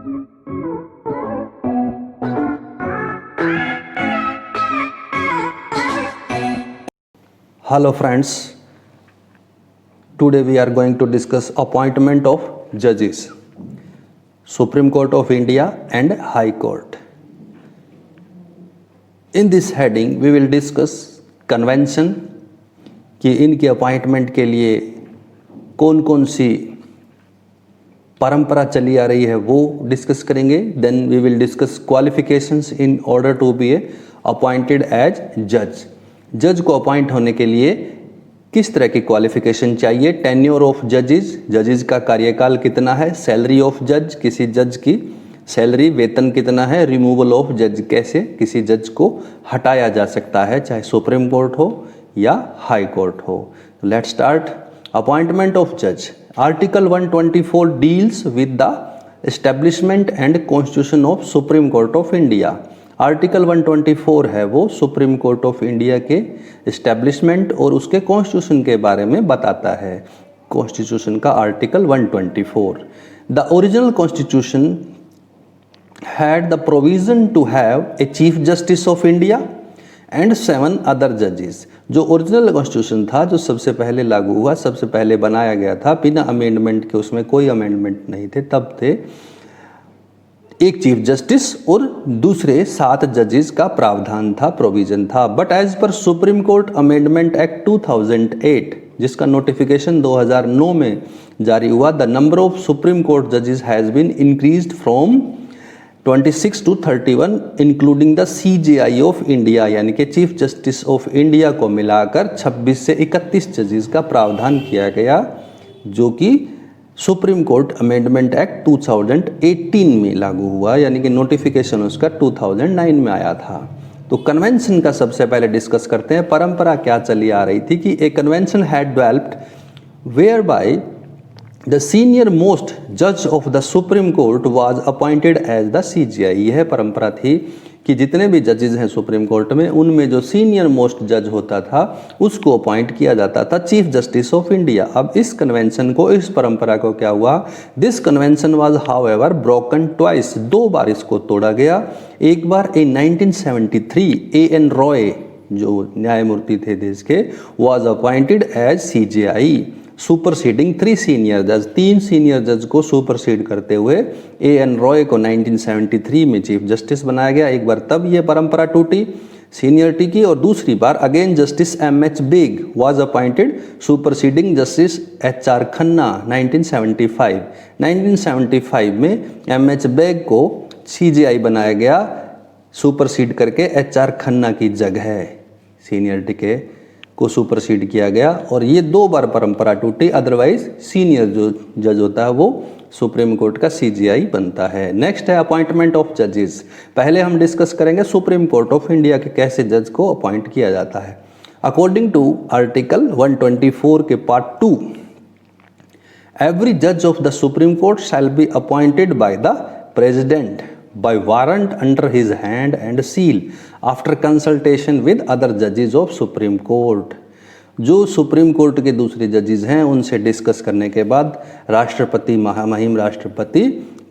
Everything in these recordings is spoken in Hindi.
Hello friends, today we are going to discuss appointment of judges, Supreme Court of India and High Court. In this heading we will discuss convention कि इनके अपॉइंटमेंट के लिए कौन कौन सी परंपरा चली आ रही है वो डिस्कस करेंगे. Then we will discuss qualifications in order to be appointed as जज. जज को अपॉइंट होने के लिए किस तरह की क्वालिफिकेशन चाहिए, टेन्योर ऑफ जजेस, जजेस का कार्यकाल कितना है, सैलरी ऑफ जज, किसी जज की सैलरी वेतन कितना है, रिमूवल ऑफ जज, कैसे किसी जज को हटाया जा सकता है चाहे सुप्रीम कोर्ट हो या हाई कोर्ट हो. Let's start. अपॉइंटमेंट ऑफ जज. Article 124 deals with the establishment and constitution of Supreme court of India. Article 124 है वो सुप्रीम कोर्ट ऑफ इंडिया के इस्टेब्लिशमेंट और उसके कॉन्स्टिट्यूशन के बारे में बताता है. कॉन्स्टिट्यूशन का article 124. The original constitution had the provision to have a chief justice of India and 7 other जजेस. जो ओरिजिनल कॉन्स्टिट्यूशन था, जो सबसे पहले लागू हुआ, सबसे पहले बनाया गया था बिना अमेंडमेंट के, उसमें कोई अमेंडमेंट नहीं थे, तब थे एक चीफ जस्टिस और दूसरे 7 जजेस का प्रावधान था, प्रोविजन था. But as per Supreme Court amendment act 2008 जिसका नोटिफिकेशन 2009 में जारी हुआ, the number of Supreme Court जजेस has been increased from 26 to 31 including the CJI of India, यानी कि चीफ जस्टिस ऑफ इंडिया को मिलाकर 26 से 31 जजेस का प्रावधान किया गया, जो कि सुप्रीम कोर्ट अमेंडमेंट एक्ट 2018 में लागू हुआ, यानी कि नोटिफिकेशन उसका 2009 में आया था. तो कन्वेंशन का सबसे पहले डिस्कस करते हैं. परंपरा क्या चली आ रही थी कि a convention had developed where by the senior most जज of the Supreme Court was appointed as the CJI. यह परंपरा थी कि जितने भी जजेस हैं सुप्रीम कोर्ट में, उनमें जो सीनियर मोस्ट जज होता था उसको अपॉइंट किया जाता था चीफ जस्टिस ऑफ इंडिया. अब इस कन्वेंशन को, इस परंपरा को क्या हुआ, this convention was however broken twice. 2 बार इसको तोड़ा गया. एक बार इन 1973 A.N. रॉय जो न्यायमूर्ति थे देश के, was appointed as CJI superseding 3 senior जज. 3 सीनियर जज को सुपरसीड करते हुए A.N. रॉय को 1973 में चीफ जस्टिस बनाया गया. एक बार तब ये परंपरा टूटी सीनियरिटी की, और दूसरी बार again justice M.H. Beg was appointed superseding justice H.R. Khanna 1975. 1975 में M.H. बेग को CJI बनाया गया सुपरसीड करके H.R. खन्ना की जगह, सीनियरिटी के को सुपरसीड किया गया. और ये 2 बार परंपरा टूटी. अदरवाइज सीनियर जो जज होता है वो सुप्रीम कोर्ट का CJI बनता है. नेक्स्ट है अपॉइंटमेंट ऑफ जजेस. पहले हम डिस्कस करेंगे सुप्रीम कोर्ट ऑफ इंडिया के कैसे जज को अपॉइंट किया जाता है. अकॉर्डिंग टू आर्टिकल 124 के पार्ट 2, एवरी जज of the Supreme court shall be appointed by the president by warrant under his hand and seal after consultation with other judges of Supreme Court. जो सुप्रीम कोर्ट के दूसरे जजेस हैं उनसे डिस्कस करने के बाद राष्ट्रपति, महामहिम राष्ट्रपति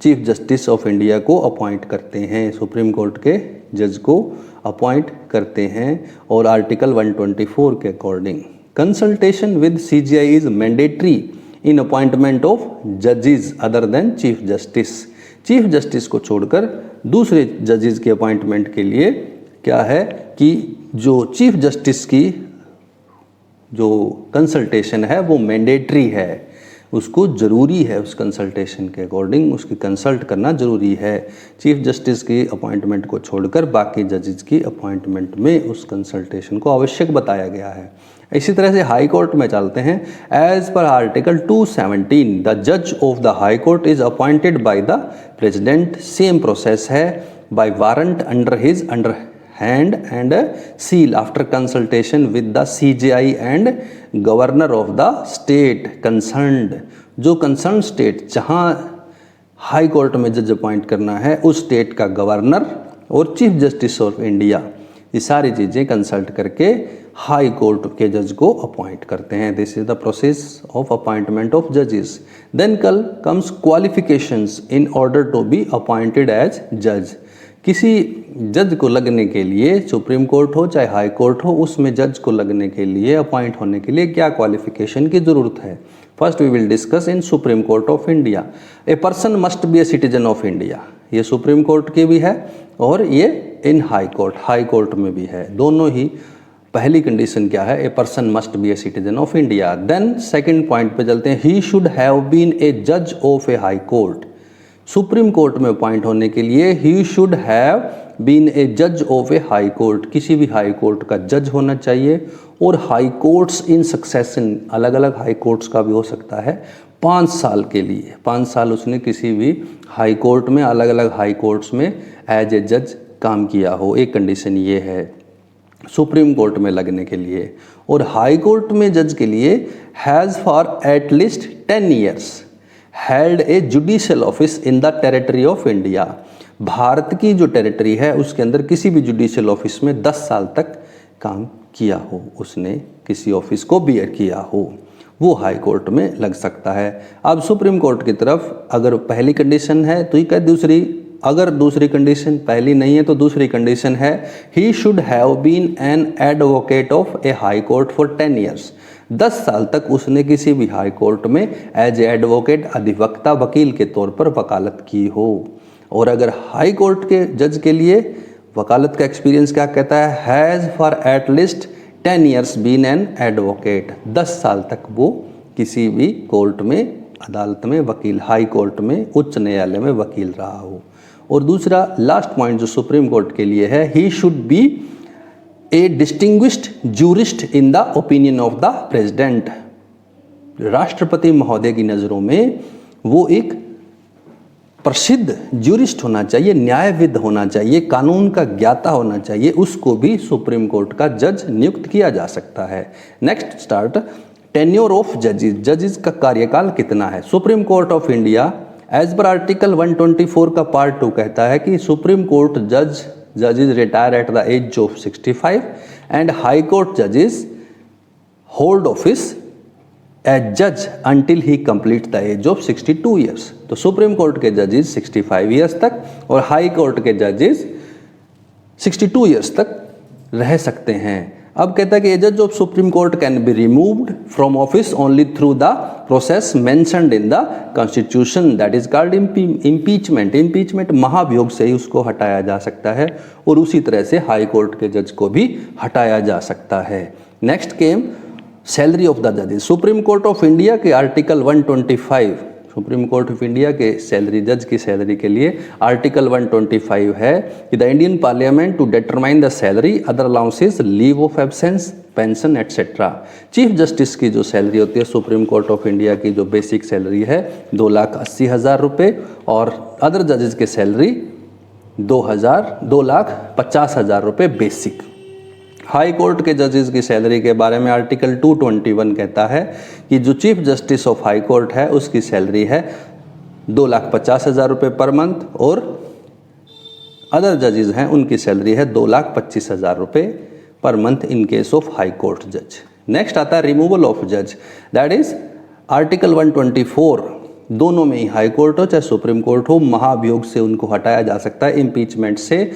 चीफ जस्टिस ऑफ इंडिया को अपॉइंट करते हैं, सुप्रीम कोर्ट के जज को अपॉइंट करते हैं. और आर्टिकल 124 के according consultation with CJI is mandatory in appointment of जजेस other than chief justice. Chief justice को छोड़कर दूसरे जजेस के अपॉइंटमेंट के लिए क्या है कि जो चीफ जस्टिस की जो कंसल्टेशन है वो मैंडेटरी है, उसको ज़रूरी है, उस कंसल्टेशन के अकॉर्डिंग उसकी कंसल्ट करना ज़रूरी है. चीफ जस्टिस की अपॉइंटमेंट को छोड़कर बाकी जजेस की अपॉइंटमेंट में उस कंसल्टेशन को आवश्यक बताया गया है. इसी तरह से हाई कोर्ट में चलते हैं. एज पर आर्टिकल 217 द जज of the High Court is appointed by the president. Same process है, by warrant under his hand and seal after consultation with the CJI and governor of the state concerned. जो कंसर्न स्टेट जहाँ हाई कोर्ट में जज अपॉइंट करना है उस स्टेट का गवर्नर और चीफ जस्टिस ऑफ इंडिया, ये सारी चीज़ें कंसल्ट करके हाई कोर्ट के जज को अपॉइंट करते हैं। This is the process of appointment of जजेस। Then comes qualifications in order to be appointed as जज। किसी जज को लगने के लिए, सुप्रीम कोर्ट हो चाहे हाई कोर्ट हो, उसमें जज को लगने के लिए, अपॉइंट होने के लिए क्या क्वालिफिकेशन की ज़रूरत है। First we will discuss in supreme court of India, a person must be a citizen of India. ये सुप्रीम कोर्ट की भी है और ये इन हाई कोर्ट में भी है, दोनों ही। पहली कंडीशन क्या है, a person must be a citizen of India. Then second point पे चलते हैं, he should have been a जज of a high Court. Supreme Court में अपॉइंट होने के लिए he should have been a जज ऑफ ए हाई कोर्ट, किसी भी हाई कोर्ट का जज होना चाहिए। और हाई कोर्ट्स इन सक्सेशन, अलग अलग हाई कोर्ट्स का भी हो सकता है, 5 साल के लिए, 5 साल उसने किसी भी हाई कोर्ट में, अलग अलग हाई कोर्ट्स में एज ए जज काम किया हो। एक कंडीशन ये है सुप्रीम कोर्ट में लगने के लिए। और हाई कोर्ट में जज के लिए has for at least 10 years held a judicial office in the territory of India. Bharat की जो टेरिटरी है उसके अंदर किसी भी जुडिशियल ऑफिस में 10 साल तक काम किया हो, उसने किसी ऑफिस को बियर किया हो, वो हाई कोर्ट में लग सकता है। अब सुप्रीम कोर्ट की तरफ अगर पहली कंडीशन है तो ये क्या, दूसरी, अगर दूसरी कंडीशन, पहली नहीं है तो दूसरी कंडीशन है, he should have been an advocate of a high court for 10 years। 10 साल तक उसने किसी भी हाई कोर्ट में एज ए एडवोकेट, अधिवक्ता, वकील के तौर पर वकालत की हो। और अगर हाई कोर्ट के जज के लिए वकालत का एक्सपीरियंस क्या कहता है, has for at least 10 years been an advocate. 10 साल तक वो किसी भी कोर्ट में, अदालत में वकील, हाई कोर्ट में, उच्च न्यायालय में वकील रहा हो। और दूसरा लास्ट पॉइंट जो सुप्रीम कोर्ट के लिए है, he should be A distinguished jurist in the opinion of the president. राष्ट्रपति महोदय की नज़रों में वो एक प्रसिद्ध जूरिस्ट होना चाहिए, न्यायविद होना चाहिए, कानून का ज्ञाता होना चाहिए, उसको भी सुप्रीम कोर्ट का जज नियुक्त किया जा सकता है। नेक्स्ट स्टार्ट, टेन्योर ऑफ जजेस। जजेस का कार्यकाल कितना है। Supreme court of India as per article 124 का पार्ट 2 कहता है कि सुप्रीम कोर्ट जजेस retire at the age of 65 and high court जजेस होल्ड ऑफिस एज जज until he complete the age of 62 years। तो सुप्रीम कोर्ट के जजेस 65 years तक और हाई कोर्ट के जजेस 62 years तक रह सकते हैं। अब कहता है कि जज of Supreme court can be removed from office only through the process mentioned in the constitution, that is called impeachment. Impeachment महाभियोग से ही उसको हटाया जा सकता है और उसी तरह से हाई कोर्ट के जज को भी हटाया जा सकता है। Next came salary of the जजेस। सुप्रीम कोर्ट ऑफ इंडिया के article 125, supreme court of India के सैलरी, जज की सैलरी के लिए आर्टिकल 125 है कि the Indian parliament to determine the salary, other allowances, leave of absence, pension etcetera. Chief justice की जो सैलरी होती है सुप्रीम कोर्ट ऑफ इंडिया की, जो बेसिक सैलरी है 2,80,000 रुपये, और अदर जजेस की सैलरी 2,50,000 रुपये बेसिक। हाई कोर्ट के जजेस की सैलरी के बारे में आर्टिकल 221 कहता है कि जो chief justice of high court है उसकी सैलरी है 2,50,000 रुपये पर मंथ, और अदर जजेस हैं उनकी सैलरी है 2,25,000 रुपये per month in case of high court जज। नेक्स्ट आता है रिमूवल ऑफ जज, दैट इज आर्टिकल 124। दोनों में ही, हाई कोर्ट हो चाहे सुप्रीम कोर्ट हो, महाभियोग से उनको हटाया जा सकता है, इम्पीचमेंट से।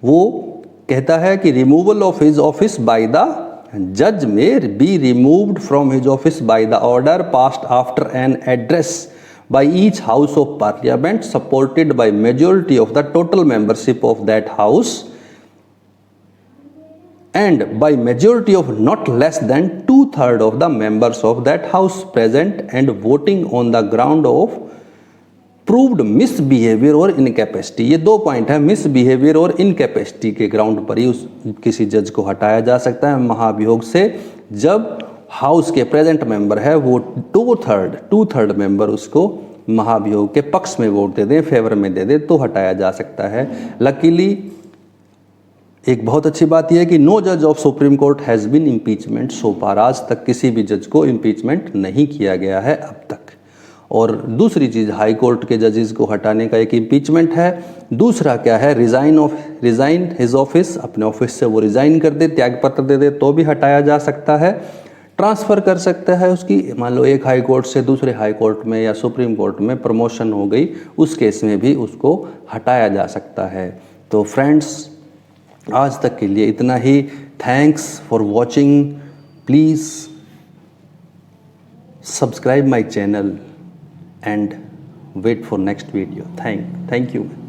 वो कहता है कि removal of his office by the जज में be removed from his office by the order passed after an address by each house of parliament supported by majority of the total membership of that house and by majority of not less than 2/3 of the members of that house present and voting on the ground of proved misbehaviour और इनकैपेसिटी। ये 2 पॉइंट है, मिसबिहेवियर और इनकैपेसिटी के ग्राउंड पर ही किसी जज को हटाया जा सकता है महाभियोग से, जब हाउस के प्रेजेंट मेंबर है वो 2/3 मेंबर उसको महाभियोग के पक्ष में वोट दे दें, फेवर में दे दें, तो हटाया जा सकता है। लकीली एक बहुत अच्छी बात यह है कि नो जज of Supreme Court has been impeachment so far. आज तक किसी भी जज को इम्पीचमेंट नहीं किया गया है अब तक। और दूसरी चीज़ हाई कोर्ट के जजेस को हटाने का एक इम्पीचमेंट है। दूसरा क्या है, रिज़ाइन हिज ऑफिस, अपने ऑफिस से वो रिज़ाइन कर दे, त्याग पत्र दे दे तो भी हटाया जा सकता है। ट्रांसफ़र कर सकता है उसकी, मान लो एक हाई कोर्ट से दूसरे हाई कोर्ट में या सुप्रीम कोर्ट में प्रमोशन हो गई, उस केस में भी उसको हटाया जा सकता है। तो फ्रेंड्स, आज तक के लिए इतना ही। Thanks for watching. Please subscribe my channel and wait for next video. Thank you.